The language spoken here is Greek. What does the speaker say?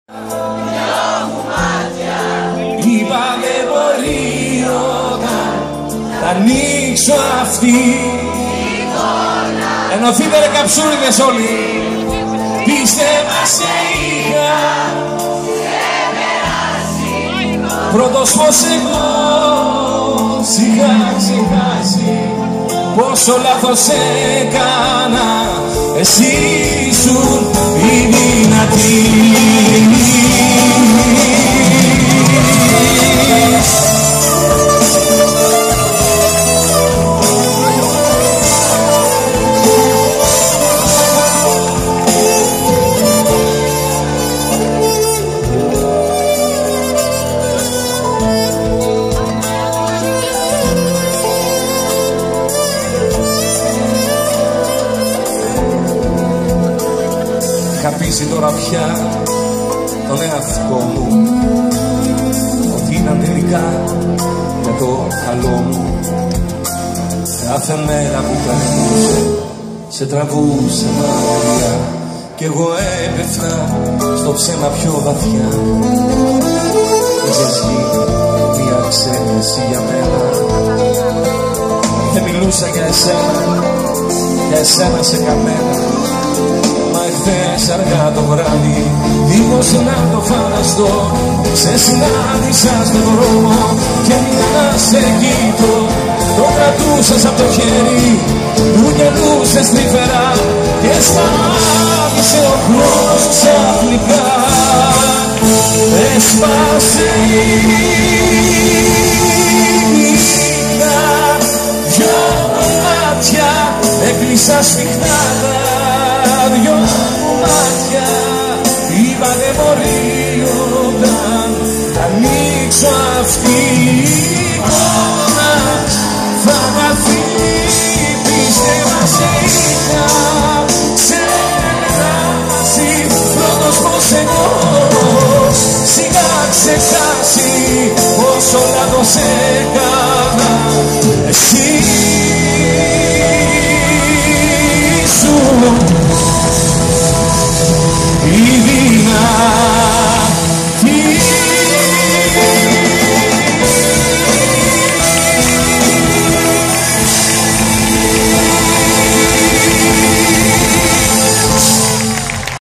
Είπα δεν μπορεί όταν θα ανοίξω αυτή. Ενωθείτε ρε καψούριδες όλοι. Πίστευα σε είχα πρώτος πως εγώ σιγά ξεχάσει πόσο λάθος έκανα. Εσύ ήσουν η δυνατή. Είχα πείσει τώρα πια τον εαυτό μου ότι ήταν τελικά για το καλό μου. Κάθε μέρα που περνούσε σε τραβούσε μακριά κι εγώ έπεφτα στο ψέμα πιο βαθιά. Είχες γίνει μια εξαίρεση για μένα. Δεν μιλούσα για εσένα σε κανένα. Μα εχθές αργά το βράδυ, δίχως να το φανταστώ, σε συνάντησα στον δρόμο και μια να σε κοιτώ. Το κρατούσες απ' το χέρι, του γελούσες τρυφερά και σταμάτησε ο χρόνος ξαφνικά. Έσπασε η νύχτα, δυο μάτια έκλεισα σφιχτά. Δυο μου μάτια είπα δεν μπορεί όταν θα ανοίξω αυτή η εικόνα. Θα χαθεί, πίστευα σε είχα ξεπεράσει πρώτος πως εγώ σιγά ξεχάσει πόσο λάθος